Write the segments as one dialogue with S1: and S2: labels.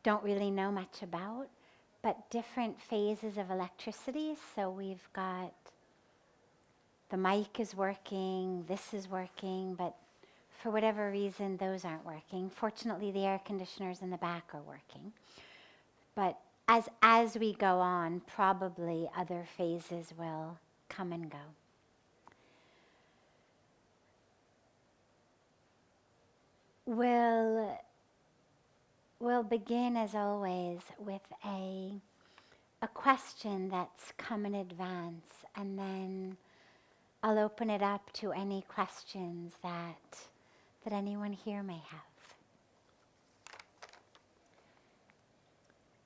S1: don't really know much about, but different phases of electricity. So we've got the mic is working, this is working, but for whatever reason, those aren't working. Fortunately, the air conditioners in the back are working. But as we go on, probably other phases will come and go. We'll begin, as always, with a question that's come in advance, and then I'll open it up to any questions that anyone here may have.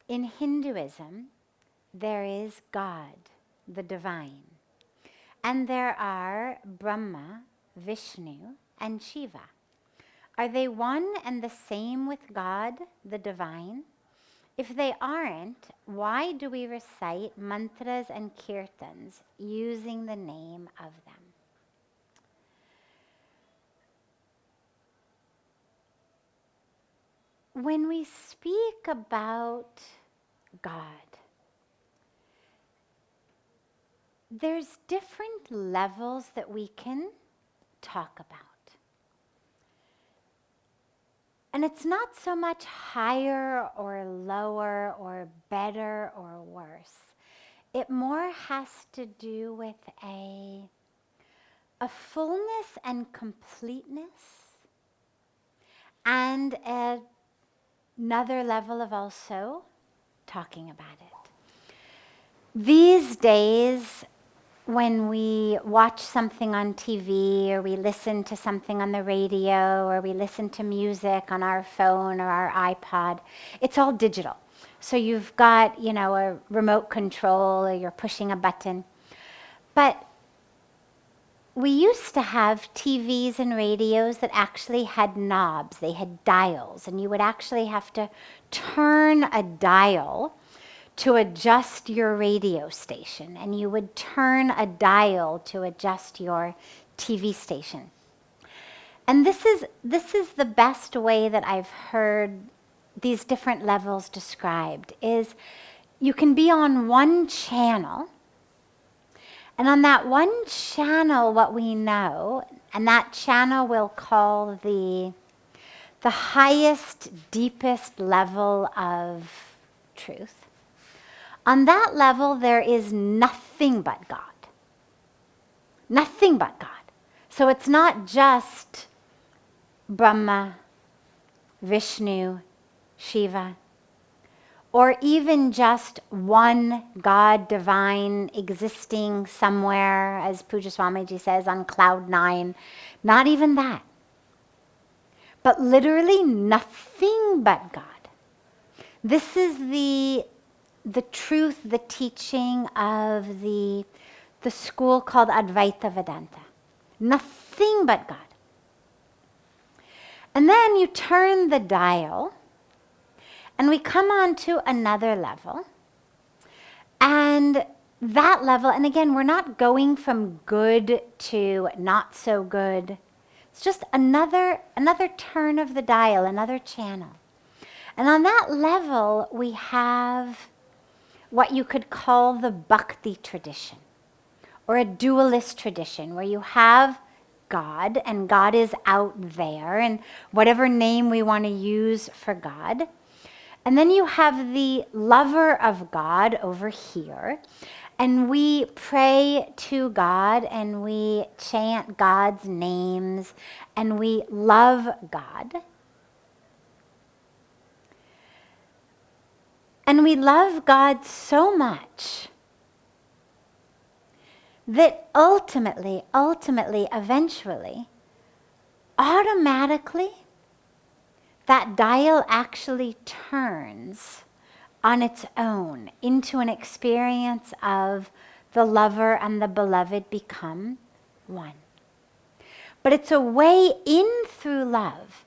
S1: In Hinduism, there is God, the divine, and there are Brahma, Vishnu, and Shiva. Are they one and the same with God, the divine? If they aren't, why do we recite mantras and kirtans using the name of them? When we speak about God, there's different levels that we can talk about. And it's not so much higher or lower or better or worse. It more has to do with a fullness and completeness, and another level of also talking about it. These days, when we watch something on TV, or we listen to something on the radio, or we listen to music on our phone or our iPod, it's all digital. So you've got, a remote control, or you're pushing a button. But we used to have TVs and radios that actually had knobs. They had dials, and you would actually have to turn a dial to adjust your radio station, and you would turn a dial to adjust your TV station. And this is the best way that I've heard these different levels described, is you can be on one channel, and on that one channel, what we know, and that channel we'll call the highest, deepest level of truth. On that level, there is nothing but God. Nothing but God. So it's not just Brahma, Vishnu, Shiva, or even just one God divine existing somewhere, as Puja Swamiji says, on cloud 9. Not even that. But literally nothing but God. This is the truth, the teaching of the school called Advaita Vedanta. Nothing but God. And then you turn the dial, and we come on to another level. And that level, and again, we're not going from good to not so good. It's just another turn of the dial, another channel. And on that level, we have what you could call the bhakti tradition, or a dualist tradition, where you have God, and God is out there, and whatever name we want to use for God. And then you have the lover of God over here, and we pray to God, and we chant God's names, and we love God. And we love God so much that ultimately, eventually, automatically, that dial actually turns on its own into an experience of the lover and the beloved become one. But it's a way in through love.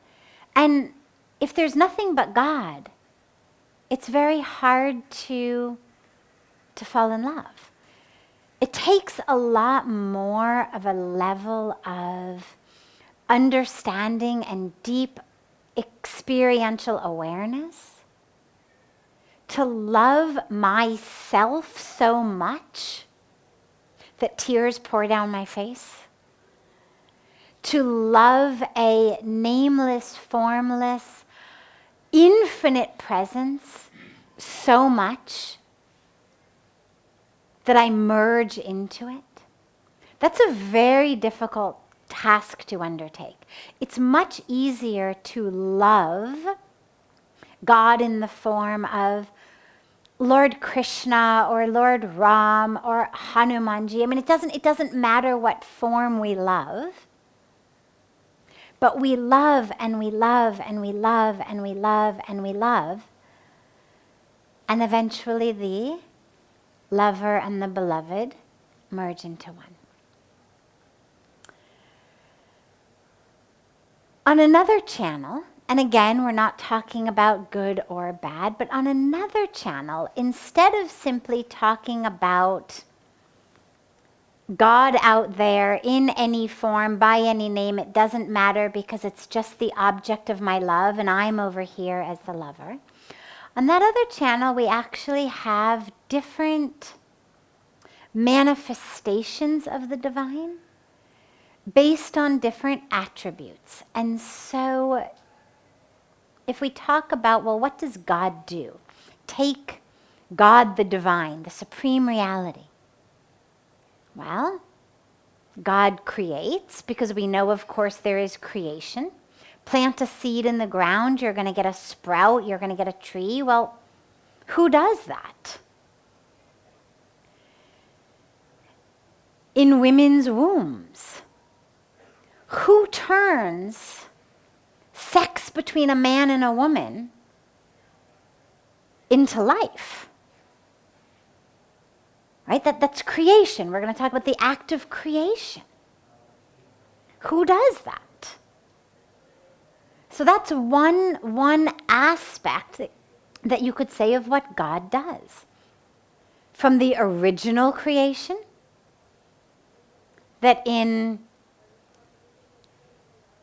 S1: And if there's nothing but God, it's very hard to fall in love. It takes a lot more of a level of understanding and deep experiential awareness to love myself so much that tears pour down my face, to love a nameless, formless, infinite presence so much that I merge into it. That's a very difficult task to undertake. It's much easier to love God in the form of Lord Krishna or Lord Ram or Hanumanji. I mean, it doesn't matter what form we love, but we love and we love and we love and we love and we love, and eventually the lover and the beloved merge into one. On another channel, and again, we're not talking about good or bad, but on another channel, instead of simply talking about God out there in any form, by any name, it doesn't matter because it's just the object of my love and I'm over here as the lover. On that other channel, we actually have different manifestations of the divine based on different attributes. And so if we talk about, well, what does God do? Take God the divine, the supreme reality. Well, God creates, because we know, of course, there is creation. Plant a seed in the ground, you're going to get a sprout, you're going to get a tree. Well, who does that? In women's wombs, who turns sex between a man and a woman into life? Right? That's creation. We're going to talk about the act of creation. Who does that? So that's one aspect that you could say of what God does. From the original creation, that in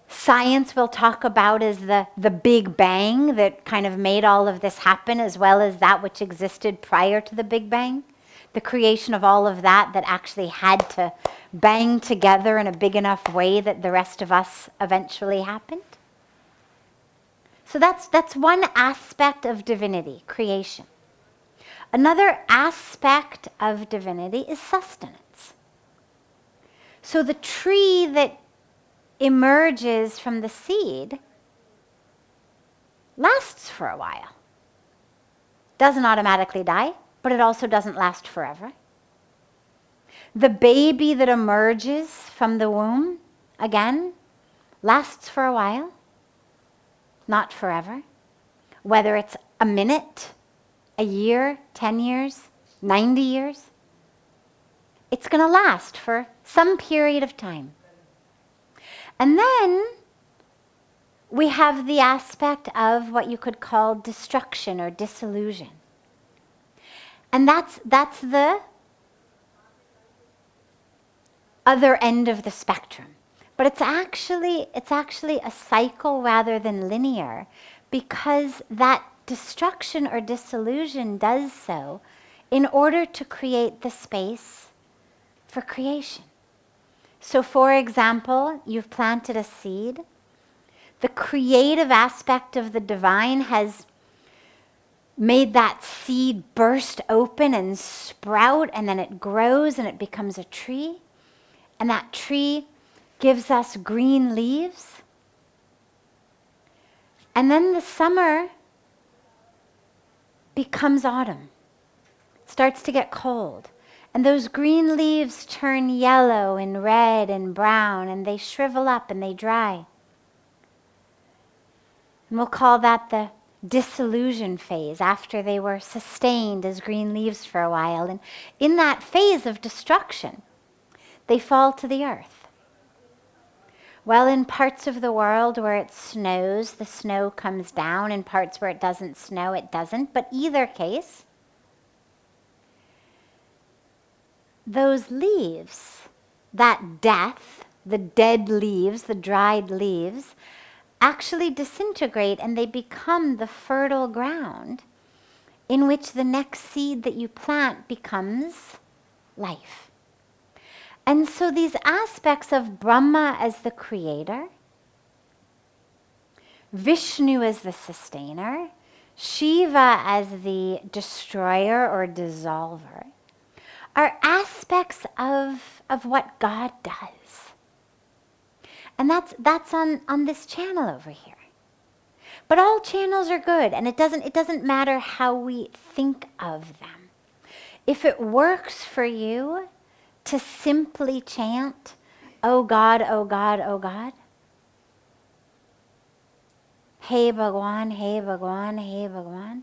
S1: science we'll talk about as the Big Bang that kind of made all of this happen, as well as that which existed prior to the Big Bang. The creation of all of that actually had to bang together in a big enough way that the rest of us eventually happened. So that's one aspect of divinity, creation. Another aspect of divinity is sustenance. So the tree that emerges from the seed lasts for a while. Doesn't automatically die, but it also doesn't last forever. The baby that emerges from the womb, again, lasts for a while, not forever. Whether it's a minute, a year, 10 years, 90 years, it's going to last for some period of time. And then we have the aspect of what you could call destruction or dissolution. And that's the other end of the spectrum. But it's actually a cycle rather than linear, because that destruction or dissolution does so in order to create the space for creation. So for example, you've planted a seed. The creative aspect of the divine has made that seed burst open and sprout, and then it grows and it becomes a tree. And that tree gives us green leaves. And then the summer becomes autumn. It starts to get cold. And those green leaves turn yellow and red and brown, and they shrivel up and they dry. And we'll call that the dissolution phase, after they were sustained as green leaves for a while. And in that phase of destruction, they fall to the earth. Well, in parts of the world where it snows, the snow comes down. In parts where it doesn't snow, it doesn't. But either case, those leaves, that death, the dead leaves, the dried leaves, actually disintegrate and they become the fertile ground in which the next seed that you plant becomes life. And so these aspects of Brahma as the creator, Vishnu as the sustainer, Shiva as the destroyer or dissolver, are aspects of what God does. And that's on this channel over here. But all channels are good, and it doesn't matter how we think of them. If it works for you to simply chant, "Oh God, oh God, oh God," "Hey Bhagwan, hey Bhagwan, hey Bhagwan,"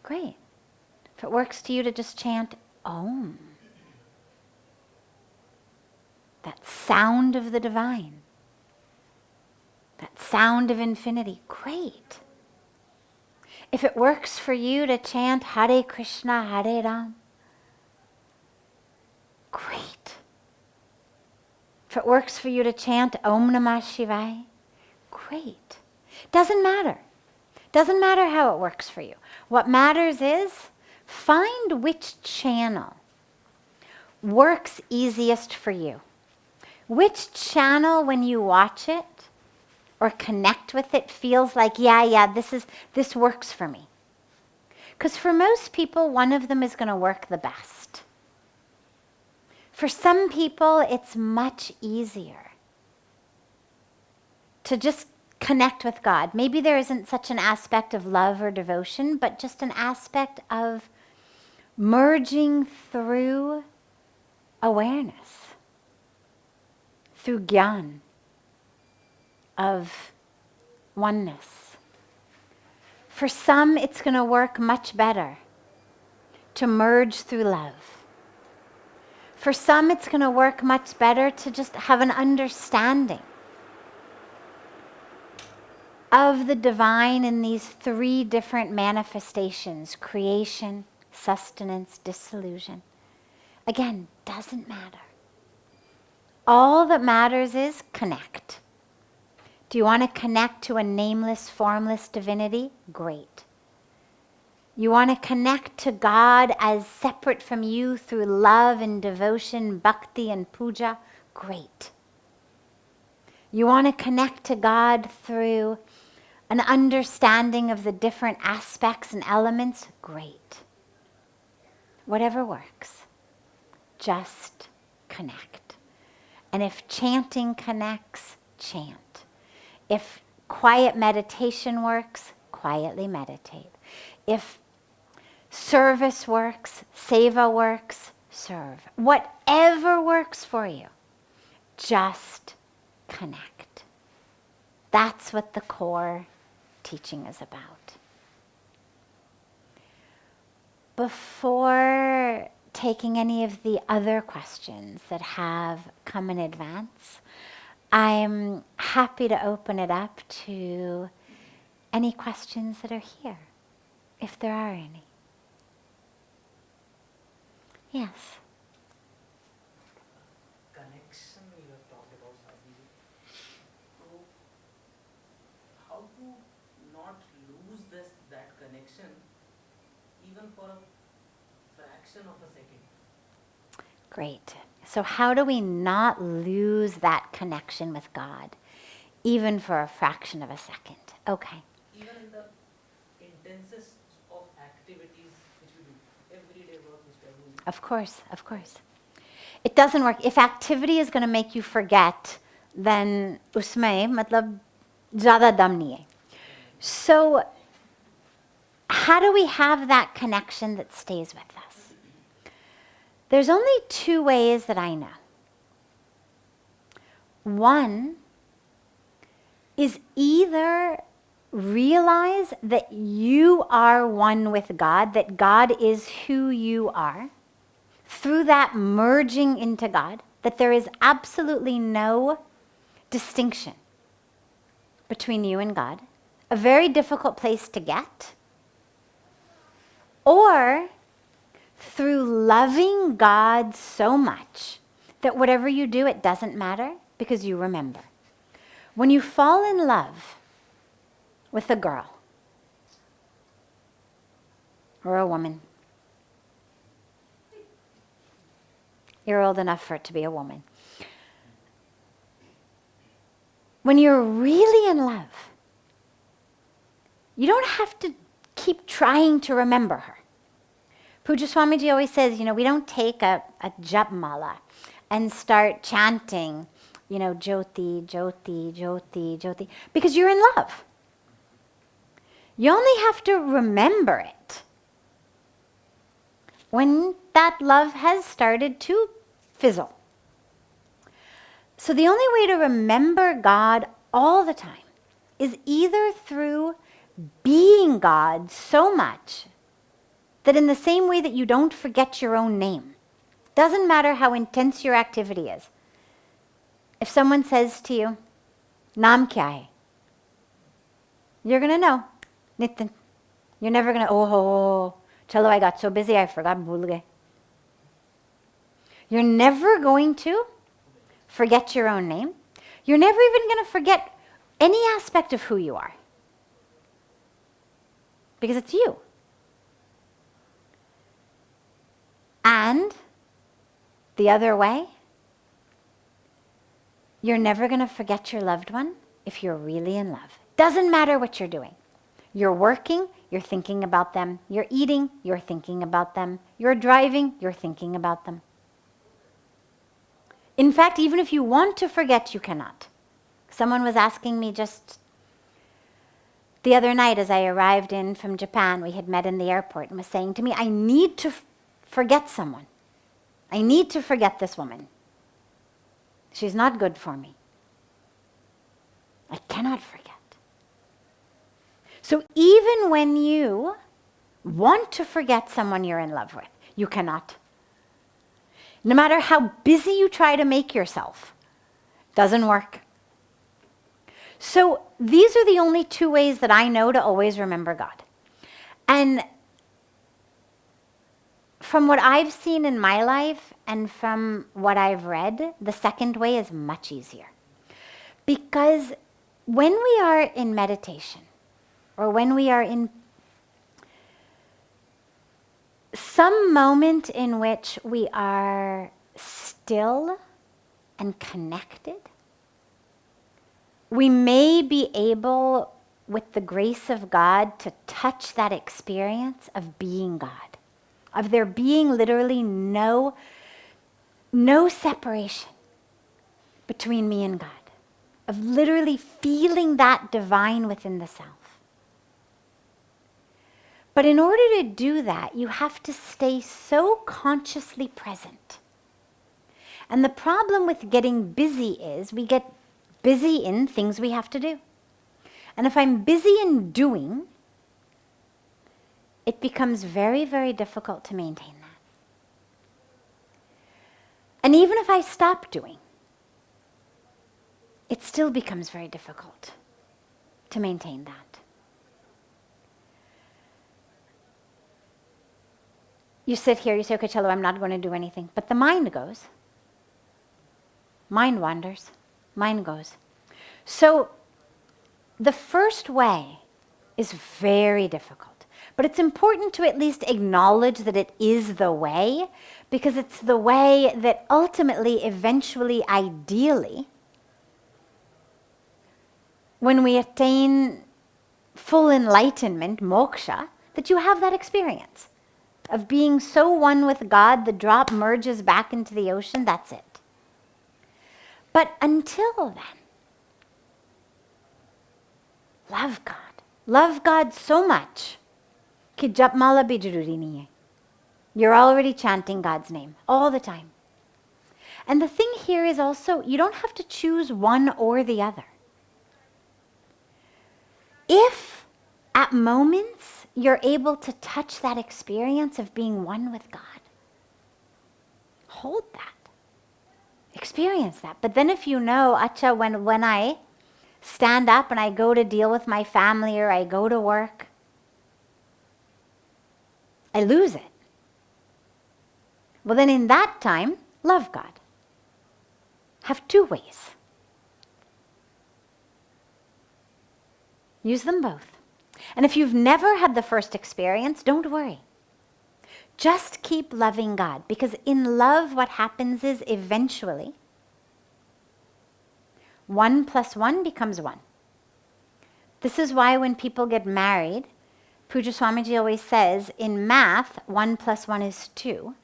S1: great. If it works to you to just chant Om, that sound of the divine, that sound of infinity, great. If it works for you to chant Hare Krishna, Hare Ram, great. If it works for you to chant Om Namah Shivaya, great. Doesn't matter. Doesn't matter how it works for you. What matters is find which channel works easiest for you. Which channel, when you watch it or connect with it, feels like, this works for me. Because for most people, one of them is going to work the best. For some people, it's much easier to just connect with God. Maybe there isn't such an aspect of love or devotion, but just an aspect of merging through awareness, through gyan, of oneness. For some, it's going to work much better to merge through love. For some, it's going to work much better to just have an understanding of the divine in these three different manifestations: creation, sustenance, dissolution. Again, doesn't matter. All that matters is connect. Do you want to connect to a nameless, formless divinity? Great. You want to connect to God as separate from you through love and devotion, bhakti and puja? Great. You want to connect to God through an understanding of the different aspects and elements? Great. Whatever works. Just connect. And if chanting connects, chant. If quiet meditation works, quietly meditate. If service works, seva works, serve. Whatever works for you, just connect. That's what the core teaching is about. Before taking any of the other questions that have come in advance, I'm happy to open it up to any questions that are here, if there are any. Yes.
S2: Connection you have talked about, Sadhvi. So, how to not lose that connection even for a fraction of a second?
S1: Great. So how do we not lose that connection with God, even for a fraction of a second? Okay.
S2: Even in the intensest of activities which we do, everyday work which we are doing.
S1: Of course, of course. It doesn't work. If activity is going to make you forget, then usme matlab zyada dam nahi hai. So how do we have that connection that stays with us? There's only two ways that I know. One is either realize that you are one with God, that God is who you are, through that merging into God, that there is absolutely no distinction between you and God, a very difficult place to get, or through loving God so much that whatever you do, it doesn't matter because you remember. When you fall in love with a girl, or a woman. You're old enough for it to be a woman. When you're really in love, you don't have to keep trying to remember her. Puja Swamiji always says, we don't take a jap mala and start chanting, Jyoti, Jyoti, Jyoti, Jyoti, because you're in love. You only have to remember it when that love has started to fizzle. So the only way to remember God all the time is either through being God so much that in the same way that you don't forget your own name, doesn't matter how intense your activity is. If someone says to you, Naam kya hai? You're going to know, Nitin. You're never going to, oh, chalo, I got so busy, I forgot, bhul gaye. You're never going to forget your own name. You're never even going to forget any aspect of who you are. Because it's you. And the other way, you're never going to forget your loved one if you're really in love. Doesn't matter what you're doing. You're working, you're thinking about them. You're eating, you're thinking about them. You're driving, you're thinking about them. In fact, even if you want to forget, you cannot. Someone was asking me just the other night as I arrived in from Japan, we had met in the airport, and was saying to me, I need to forget someone. I need to forget this woman. She's not good for me. I cannot forget. So even when you want to forget someone you're in love with, you cannot. No matter how busy you try to make yourself, doesn't work. So these are the only two ways that I know to always remember God. And from what I've seen in my life and from what I've read, the second way is much easier. Because when we are in meditation, or when we are in some moment in which we are still and connected, we may be able, with the grace of God, to touch that experience of being God, of there being literally no separation between me and God, of literally feeling that divine within the self. But in order to do that, you have to stay so consciously present. And the problem with getting busy is we get busy in things we have to do. And if I'm busy in doing, it becomes very, very difficult to maintain that. And even if I stop doing, it still becomes very difficult to maintain that. You sit here, you say, okay, Chalo, I'm not going to do anything. But the mind goes. Mind wanders. Mind goes. So the first way is very difficult. But it's important to at least acknowledge that it is the way, because it's the way that ultimately, eventually, ideally, when we attain full enlightenment, moksha, that you have that experience of being so one with God, the drop merges back into the ocean, that's it. But until then, love God. Love God so much कि जप माला भी जरूरी नहीं है. You're already chanting God's name all the time. And the thing here is also, you don't have to choose one or the other. If at moments you're able to touch that experience of being one with God, hold that. Experience that. But then if you know, acha, when I stand up and I go to deal with my family or I go to work, I lose it. Well, then in that time, love God. Have two ways. Use them both. And if you've never had the first experience, don't worry. Just keep loving God, because in love what happens is eventually 1 + 1 becomes 1. This is why when people get married, Puja Swamiji always says, in math, 1 + 1 is 2.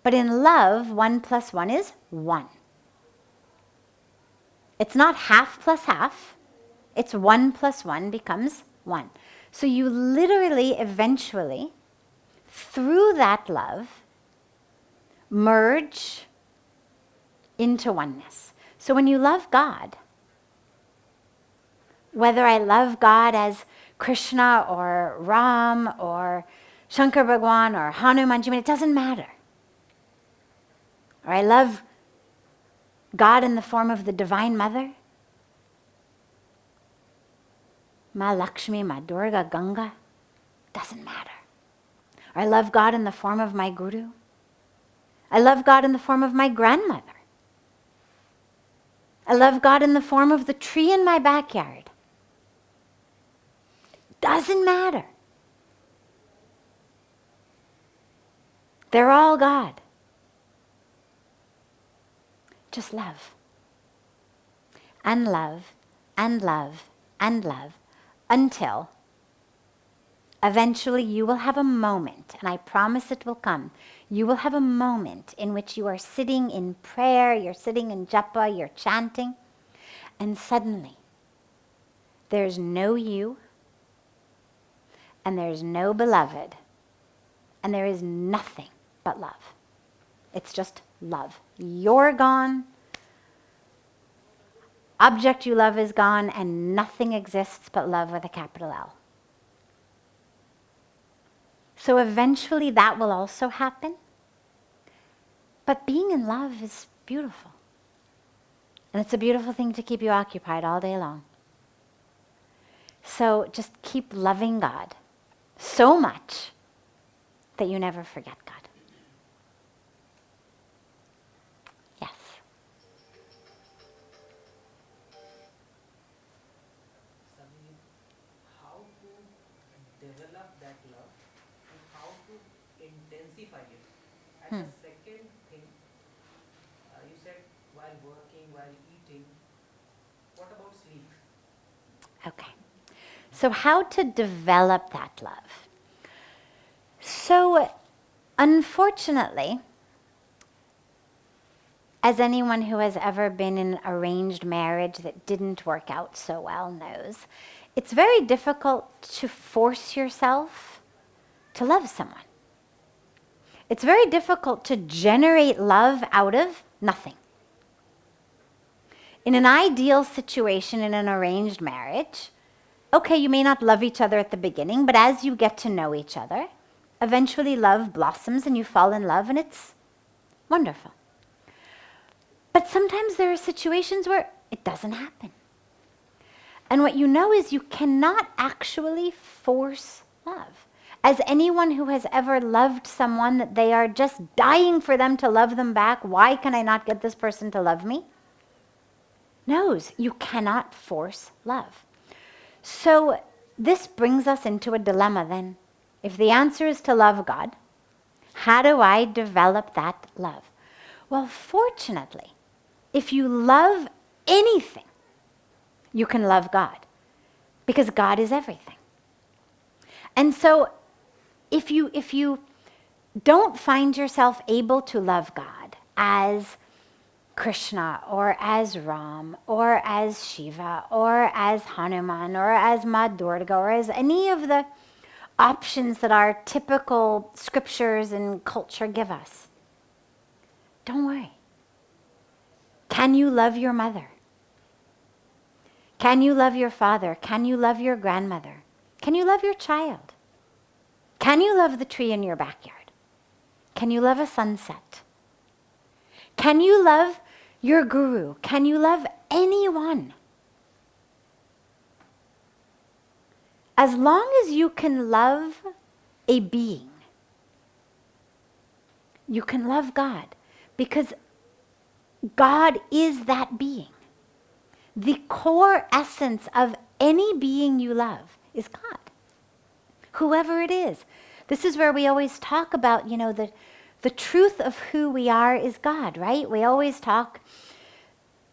S1: But in love, 1 + 1 is 1. It's not half plus half. It's 1 + 1 becomes 1. So you literally, eventually, through that love, merge into oneness. So when you love God, whether I love God as Krishna or Ram or Shankar Bhagwan or Hanumanji, it doesn't matter. Or I love God in the form of the Divine Mother, Ma Lakshmi, Ma Durga, Ganga, doesn't matter. Or I love God in the form of my Guru. I love God in the form of my grandmother. I love God in the form of the tree in my backyard. Doesn't matter. They're all God. Just love. And love, and love, and love, until eventually you will have a moment, and I promise it will come. You will have a moment in which you are sitting in prayer, you're sitting in japa, you're chanting, and suddenly there's no you, and there's no beloved, and there is nothing but love. It's just love. You're gone. Object you love is gone, and nothing exists but love with a capital L. So eventually that will also happen. But being in love is beautiful. And it's a beautiful thing to keep you occupied all day long. So just keep loving God so much that you never forget God. Yes.
S2: Sadhvi, how to develop that love and how to intensify it? And the second thing, you said while working, while eating, what about sleep?
S1: Okay. So how to develop that love? So unfortunately, as anyone who has ever been in an arranged marriage that didn't work out so well knows, it's very difficult to force yourself to love someone. It's very difficult to generate love out of nothing. In an ideal situation in an arranged marriage, okay, you may not love each other at the beginning, but as you get to know each other, eventually love blossoms and you fall in love, and it's wonderful. But sometimes there are situations where it doesn't happen. And what you know is you cannot actually force love. As anyone who has ever loved someone that they are just dying for them to love them back, why can I not get this person to love me? Knows you cannot force love. So this brings us into a dilemma then. If the answer is to love God, how do I develop that love? Well, fortunately, if you love anything, you can love God, because God is everything. And so if you don't find yourself able to love God as Krishna or as Ram or as Shiva or as Hanuman or as Ma Durga or as any of the options that our typical scriptures and culture give us, don't worry. Can you love your mother? Can you love your father? Can you love your grandmother? Can you love your child? Can you love the tree in your backyard? Can you love a sunset? Can you love your guru? Can you love anyone? As long as you can love a being, you can love God, because God is that being. The core essence of any being you love is God. whoever it is. This is where we always talk about, the truth of who we are is God, right? We always talk,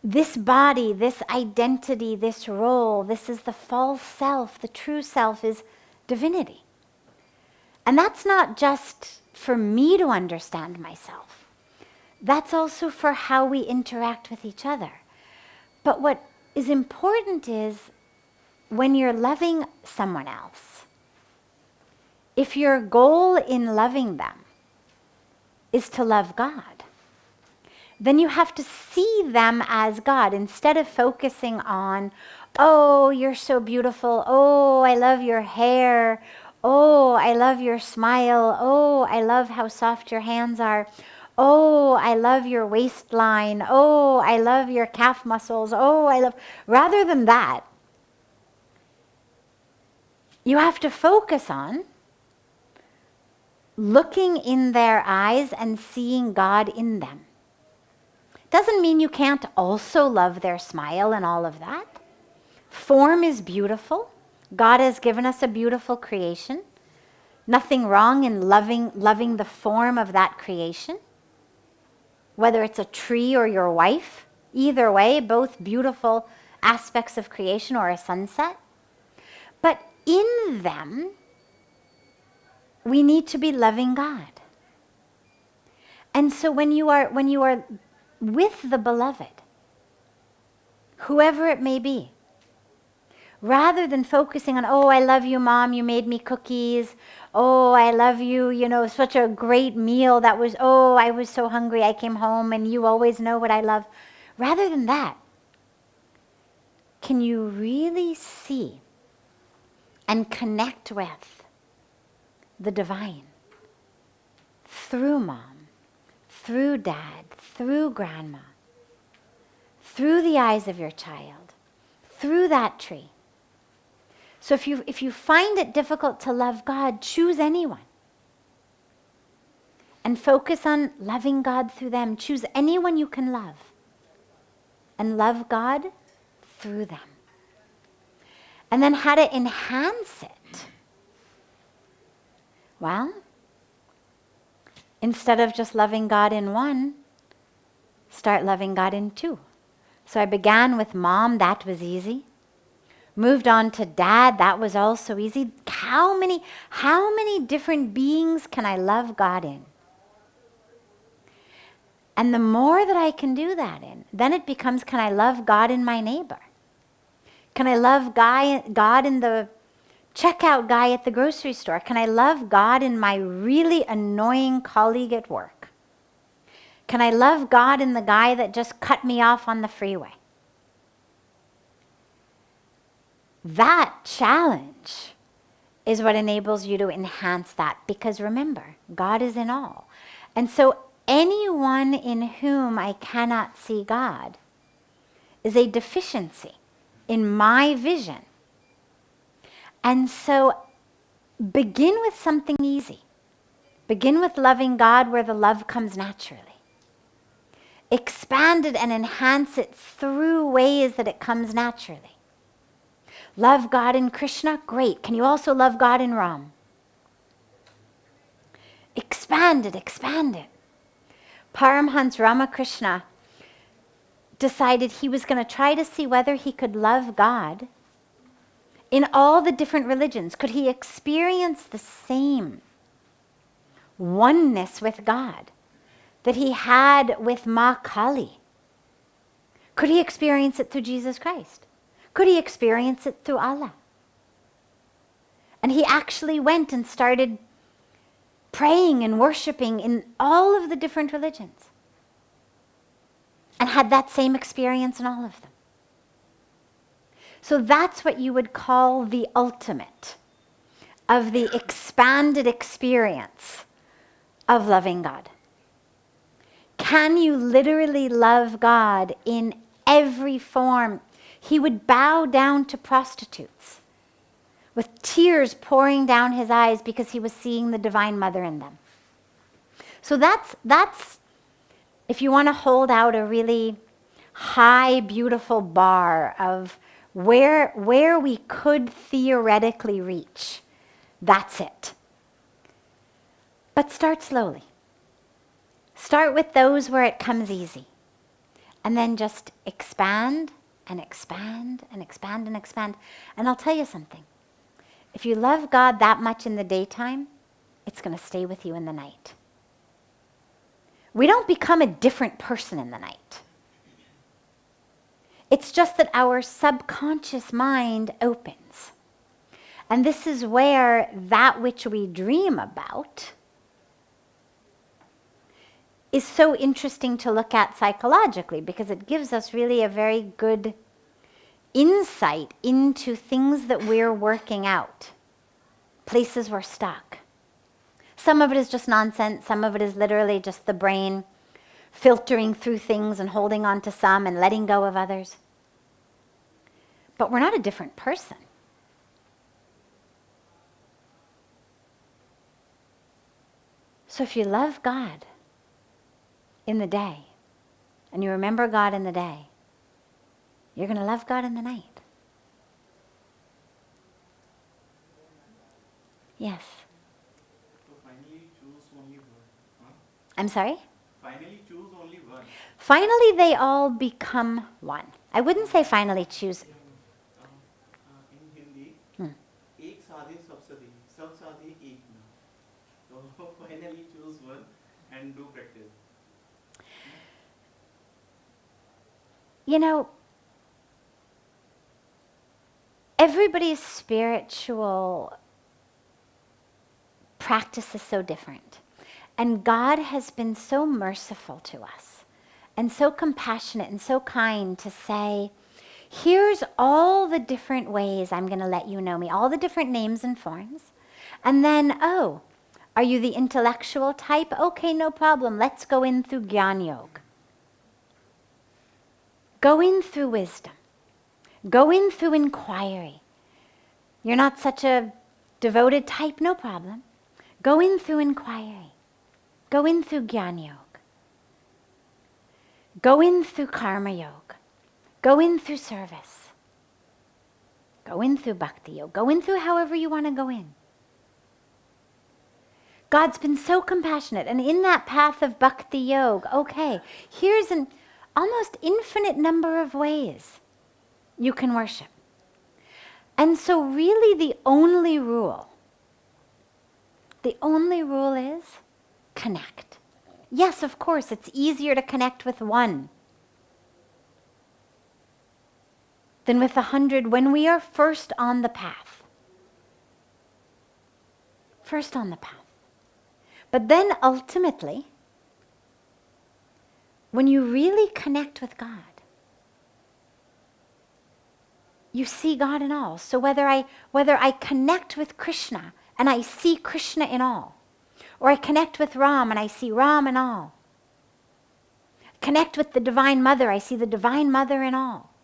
S1: this body, this identity, this role, this is the false self. The true self is divinity. And that's not just for me to understand myself. That's also for how we interact with each other. But what is important is when you're loving someone else, if your goal in loving them is to love God, then you have to see them as God instead of focusing on, oh, you're so beautiful. Oh, I love your hair. Oh, I love your smile. Oh, I love how soft your hands are. Oh, I love your waistline. Oh, I love your calf muscles. Oh, I love... Rather than that, you have to focus on looking in their eyes and seeing God in them. Doesn't mean you can't also love their smile and all of that. Form is beautiful. God has given us a beautiful creation. Nothing wrong in loving the form of that creation. Whether it's a tree or your wife, either way, both beautiful aspects of creation, or a sunset. But in them, we need to be loving God. And so when you are with the beloved, whoever it may be, rather than focusing on, oh, I love you, Mom, you made me cookies. Oh, I love you, such a great meal that was, oh, I was so hungry, I came home, and you always know what I love. Rather than that, can you really see and connect with the divine through Mom, through Dad, through Grandma, through the eyes of your child, through that tree? So if you find it difficult to love God, choose anyone. And focus on loving God through them. Choose anyone you can love. And love God through them. And then how to enhance it. Well, instead of just loving God in one, start loving God in two. So I began with Mom, that was easy. Moved on to Dad, that was also easy. How many different beings can I love God in? And the more that I can do that in, then it becomes, can I love God in my neighbor? Can I love God in the checkout guy at the grocery store? Can I love God in my really annoying colleague at work? Can I love God in the guy that just cut me off on the freeway? That challenge is what enables you to enhance that, because remember, God is in all. And so anyone in whom I cannot see God is a deficiency in my vision. And so begin with something easy. Begin with loving God where the love comes naturally. Expand it and enhance it through ways that it comes naturally. Love God in Krishna? Great. Can you also love God in Ram? Expand it, expand it. Paramhans Ramakrishna decided he was going to try to see whether he could love God in all the different religions. Could he experience the same oneness with God that he had with Ma Kali? Could he experience it through Jesus Christ? Could he experience it through Allah? And he actually went and started praying and worshiping in all of the different religions and had that same experience in all of them. So that's what you would call the ultimate of the expanded experience of loving God. Can you literally love God in every form? He would bow down to prostitutes with tears pouring down his eyes because he was seeing the Divine Mother in them. So that's if you want to hold out a really high, beautiful bar of where we could theoretically reach That's it. But start slowly. Start with those where it comes easy. And then just expand and expand and expand and expand. And I'll tell you something. If you love God that much in the daytime, it's going to stay with you in the night. We don't become a different person in the night. It's just that our subconscious mind opens. And this is where that which we dream about is so interesting to look at psychologically, because it gives us really a very good insight into things that we're working out, places we're stuck. Some of it is just nonsense. Some of it is literally just the brain filtering through things and holding on to some and letting go of others. But we're not a different person. So if you love God in the day, and you remember God in the day, you're going to love God in the night. Yes.
S3: So finally choose only one. Huh?
S1: I'm sorry?
S3: Finally choose only one.
S1: Finally, they all become one. I wouldn't say finally choose.
S3: In Hindi, एक साधे सब साधे एक ना. So finally choose one and do practice.
S1: You know, everybody's spiritual practice is so different. And God has been so merciful to us and so compassionate and so kind to say, here's all the different ways I'm going to let you know me, all the different names and forms. And then, oh, are you the intellectual type? Okay, no problem. Let's go in through Gyan Yoga. Go in through wisdom. Go in through inquiry. You're not such a devoted type? No problem. Go in through inquiry. Go in through Gyan Yoga. Go in through Karma Yoga. Go in through service. Go in through Bhakti Yoga. Go in through however you want to go in. God's been so compassionate. And in that path of Bhakti Yoga, okay, here's an almost infinite number of ways you can worship. And so really the only rule is connect. Yes, of course, it's easier to connect with one than with 100 when we are first on the path. First on the path. But then ultimately, when you really connect with God, you see God in all. So whether I connect with Krishna and I see Krishna in all, or I connect with Ram and I see Ram in all, connect with the Divine Mother, I see the Divine Mother in all.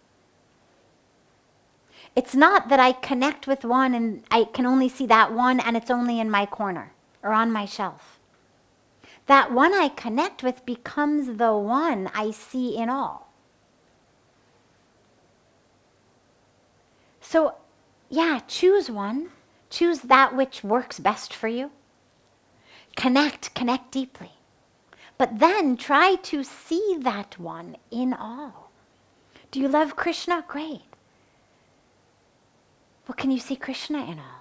S1: It's not that I connect with one and I can only see that one and it's only in my corner or on my shelf. That one I connect with becomes the one I see in all. So, yeah, choose one. Choose that which works best for you. Connect deeply. But then try to see that one in all. Do you love Krishna? Great. Well, can you see Krishna in all?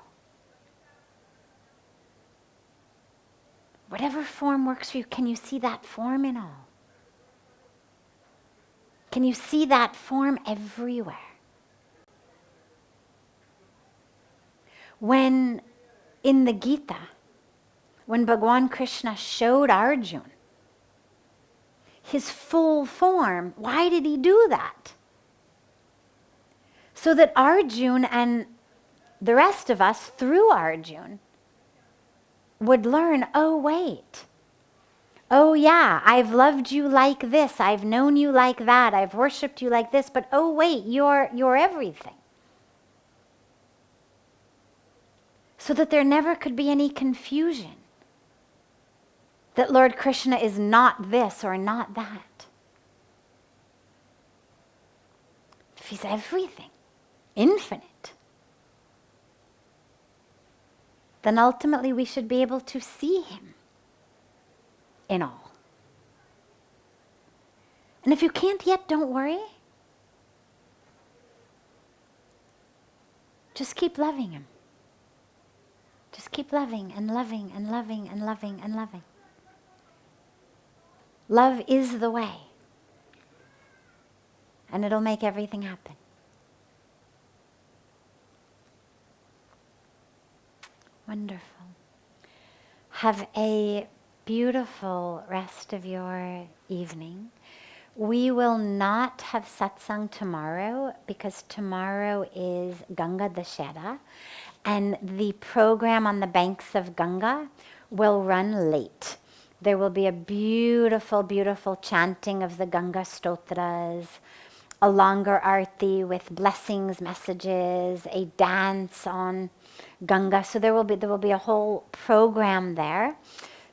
S1: Whatever form works for you, can you see that form in all? Can you see that form everywhere? When in the Gita, when Bhagwan Krishna showed Arjuna his full form, why did he do that? So that Arjuna and the rest of us, through Arjuna, would learn, oh wait, oh yeah, I've loved you like this, I've known you like that, I've worshipped you like this, but oh wait, you're everything. So that there never could be any confusion that Lord Krishna is not this or not that. If he's everything, infinite. then ultimately we should be able to see him in all. And if you can't yet, don't worry. Just keep loving him. Just keep loving and loving and loving and loving and loving. Love is the way. And it'll make everything happen. Wonderful. Have a beautiful rest of your evening. We will not have satsang tomorrow because tomorrow is Ganga Dashera, and the program on the banks of Ganga will run late. There will be a beautiful, beautiful chanting of the Ganga Stotras, a longer arti with blessings, messages, a dance on Ganga. So there will be a whole program there.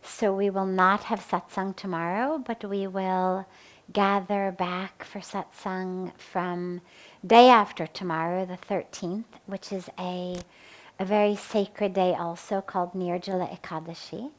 S1: So we will not have satsang tomorrow, but we will gather back for satsang from day after tomorrow, the 13th, which is a very sacred day also called Nirjala Ekadashi.